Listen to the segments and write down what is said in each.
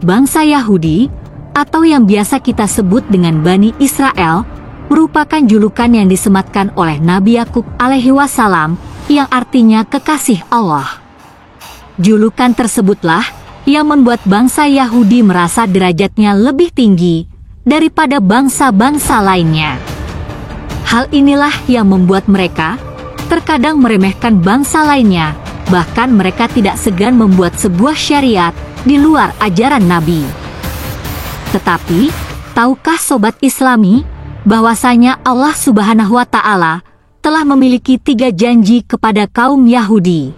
bangsa Yahudi, atau yang biasa kita sebut dengan Bani Israel, merupakan julukan yang disematkan oleh Nabi Yakub alaihi wassalam, yang artinya kekasih Allah. Julukan tersebutlah yang membuat bangsa Yahudi merasa derajatnya lebih tinggi daripada bangsa-bangsa lainnya. Hal inilah yang membuat mereka terkadang meremehkan bangsa lainnya, bahkan mereka tidak segan membuat sebuah syariat di luar ajaran Nabi. Tetapi, tahukah sobat Islami, bahwasanya Allah Subhanahu wa Ta'ala telah memiliki 3 janji kepada kaum Yahudi.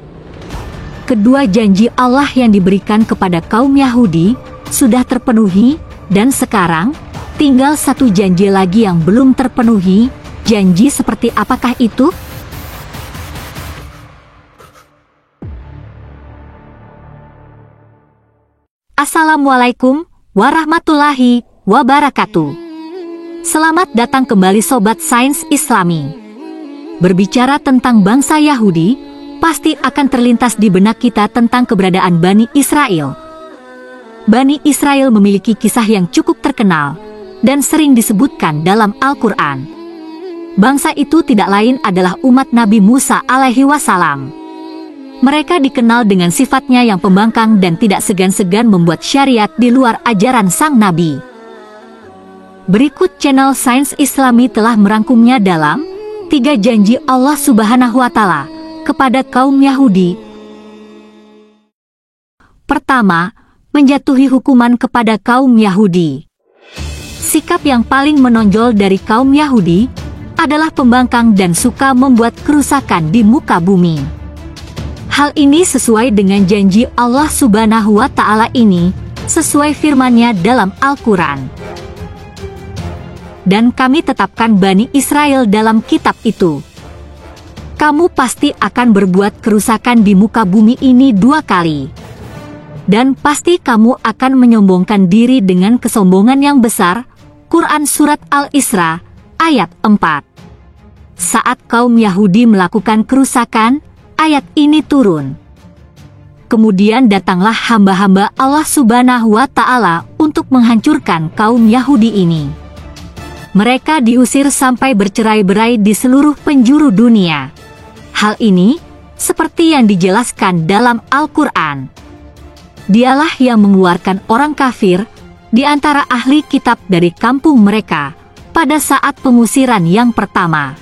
Kedua janji Allah yang diberikan kepada kaum Yahudi sudah terpenuhi, dan sekarang tinggal 1 janji lagi yang belum terpenuhi. Janji seperti apakah itu? Assalamualaikum warahmatullahi wabarakatuh. Selamat datang kembali Sobat Sains Islami. Berbicara tentang bangsa Yahudi, pasti akan terlintas di benak kita tentang keberadaan Bani Israel. Bani Israel memiliki kisah yang cukup terkenal dan sering disebutkan dalam Al-Quran. Bangsa itu tidak lain adalah umat Nabi Musa alaihi wassalam. Mereka dikenal dengan sifatnya yang pembangkang dan tidak segan-segan membuat syariat di luar ajaran sang Nabi. Berikut channel Sains Islami telah merangkumnya dalam 3 janji Allah Subhanahu wa Ta'ala kepada kaum Yahudi. Pertama, menjatuhi hukuman kepada kaum Yahudi. Sikap yang paling menonjol dari kaum Yahudi adalah pembangkang dan suka membuat kerusakan di muka bumi. Hal ini sesuai dengan janji Allah Subhanahu wa Ta'ala ini, sesuai firman-Nya dalam Al-Quran. Dan kami tetapkan Bani Israel dalam kitab itu. Kamu pasti akan berbuat kerusakan di muka bumi ini 2 kali. Dan pasti kamu akan menyombongkan diri dengan kesombongan yang besar. Quran Surat Al-Isra, ayat 4. Saat kaum Yahudi melakukan kerusakan, ayat ini turun. Kemudian datanglah hamba-hamba Allah Subhanahu wa Ta'ala untuk menghancurkan kaum Yahudi ini. Mereka diusir sampai bercerai-berai di seluruh penjuru dunia. Hal ini, seperti yang dijelaskan dalam Al-Quran. Dialah yang mengeluarkan orang kafir di antara ahli kitab dari kampung mereka pada saat pengusiran yang pertama.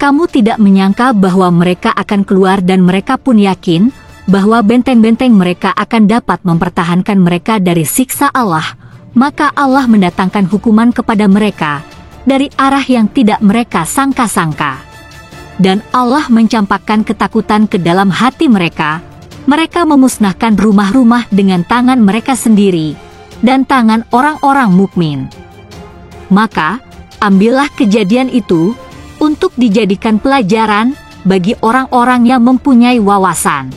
Kamu tidak menyangka bahwa mereka akan keluar dan mereka pun yakin bahwa benteng-benteng mereka akan dapat mempertahankan mereka dari siksa Allah, maka Allah mendatangkan hukuman kepada mereka dari arah yang tidak mereka sangka-sangka. Dan Allah mencampakkan ketakutan ke dalam hati mereka. Mereka memusnahkan rumah-rumah dengan tangan mereka sendiri dan tangan orang-orang mukmin. Maka, ambillah kejadian itu untuk dijadikan pelajaran bagi orang-orang yang mempunyai wawasan.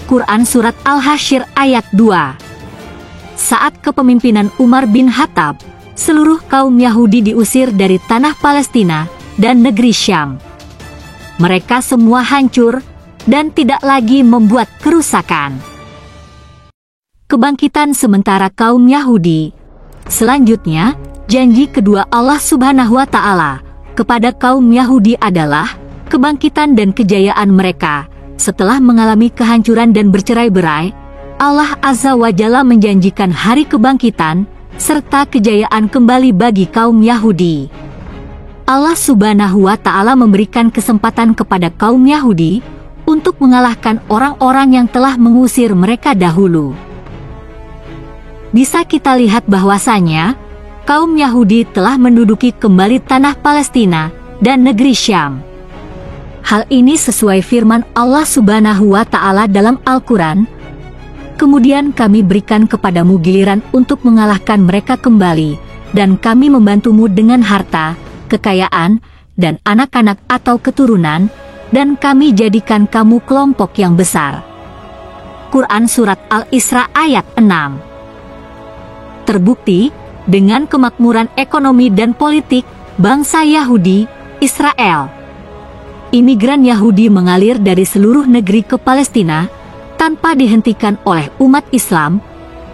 Quran Surat Al-Hasyr ayat 2. Saat kepemimpinan Umar bin Khattab, seluruh kaum Yahudi diusir dari tanah Palestina dan negeri Syam. Mereka semua hancur dan tidak lagi membuat kerusakan. Kebangkitan sementara kaum Yahudi. Selanjutnya, janji kedua Allah Subhanahu wa Ta'ala kepada kaum Yahudi adalah kebangkitan dan kejayaan mereka. Setelah mengalami kehancuran dan bercerai-berai, Allah Azza wa Jalla menjanjikan hari kebangkitan serta kejayaan kembali bagi kaum Yahudi. Allah Subhanahu wa Ta'ala memberikan kesempatan kepada kaum Yahudi untuk mengalahkan orang-orang yang telah mengusir mereka dahulu. Bisa kita lihat bahwasanya kaum Yahudi telah menduduki kembali tanah Palestina dan negeri Syam. Hal ini sesuai firman Allah Subhanahu wa Ta'ala dalam Al-Quran. Kemudian kami berikan kepadamu giliran untuk mengalahkan mereka kembali, dan kami membantumu dengan harta, kekayaan, dan anak-anak atau keturunan, dan kami jadikan kamu kelompok yang besar. Quran Surat Al-Isra ayat 6. Terbukti, dengan kemakmuran ekonomi dan politik bangsa Yahudi, Israel. Imigran Yahudi mengalir dari seluruh negeri ke Palestina tanpa dihentikan oleh umat Islam,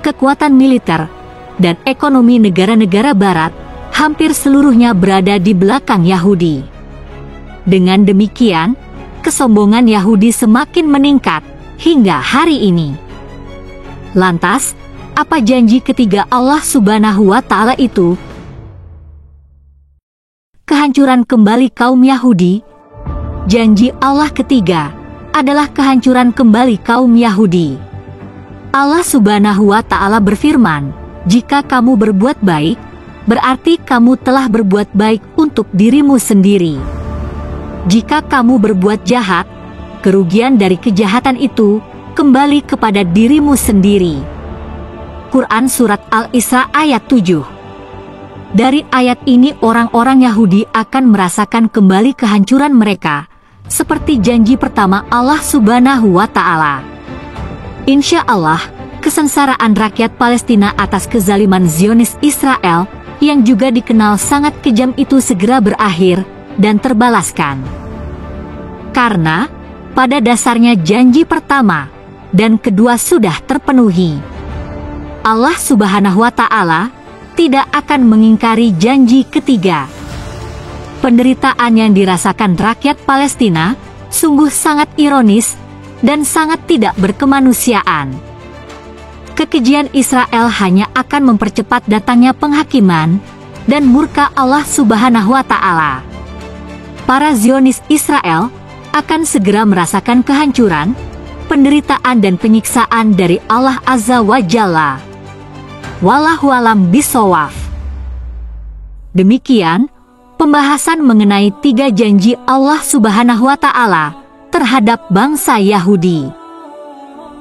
kekuatan militer, dan ekonomi negara-negara Barat, hampir seluruhnya berada di belakang Yahudi. Dengan demikian, kesombongan Yahudi semakin meningkat hingga hari ini. Lantas, apa janji ketiga Allah Subhanahu wa Ta'ala itu? Kehancuran kembali kaum Yahudi. Janji Allah ketiga adalah kehancuran kembali kaum Yahudi. Allah Subhanahu wa Ta'ala berfirman, "Jika kamu berbuat baik, berarti kamu telah berbuat baik untuk dirimu sendiri. Jika kamu berbuat jahat, kerugian dari kejahatan itu kembali kepada dirimu sendiri." Quran Surat Al-Isra ayat 7. Dari ayat ini orang-orang Yahudi akan merasakan kembali kehancuran mereka, seperti janji pertama Allah Subhanahu wa Ta'ala. Insya Allah, kesengsaraan rakyat Palestina atas kezaliman Zionis Israel, yang juga dikenal sangat kejam itu segera berakhir dan terbalaskan. Karena, pada dasarnya janji pertama dan kedua sudah terpenuhi. Allah Subhanahu wa Ta'ala tidak akan mengingkari janji ketiga. Penderitaan yang dirasakan rakyat Palestina sungguh sangat ironis dan sangat tidak berkemanusiaan. Kekejian Israel hanya akan mempercepat datangnya penghakiman dan murka Allah Subhanahu wa Ta'ala. Para Zionis Israel akan segera merasakan kehancuran, penderitaan dan penyiksaan dari Allah Azza wa Jalla. Wallahu a'lam bishawab. Demikian pembahasan mengenai 3 janji Allah Subhanahu wa Ta'ala terhadap bangsa Yahudi.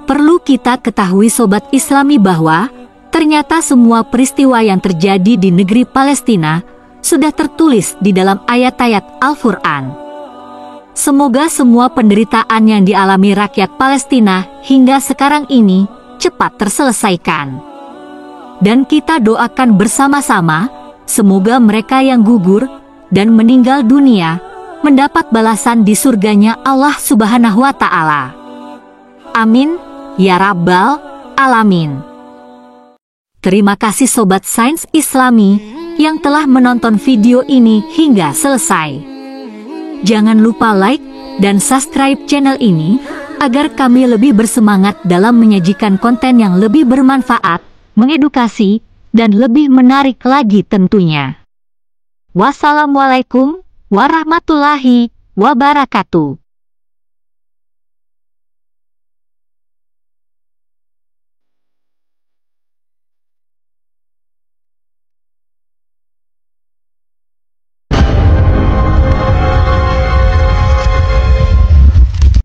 Perlu kita ketahui sobat Islami bahwa ternyata semua peristiwa yang terjadi di negeri Palestina sudah tertulis di dalam ayat-ayat Al-Quran. Semoga semua penderitaan yang dialami rakyat Palestina hingga sekarang ini cepat terselesaikan. Dan kita doakan bersama-sama, semoga mereka yang gugur dan meninggal dunia mendapat balasan di surganya Allah Subhanahu wa Ta'ala. Amin, ya Rabbal Alamin. Terima kasih Sobat Sains Islami yang telah menonton video ini hingga selesai. Jangan lupa like dan subscribe channel ini, agar kami lebih bersemangat dalam menyajikan konten yang lebih bermanfaat, mengedukasi, dan lebih menarik lagi tentunya. Wassalamualaikum warahmatullahi wabarakatuh.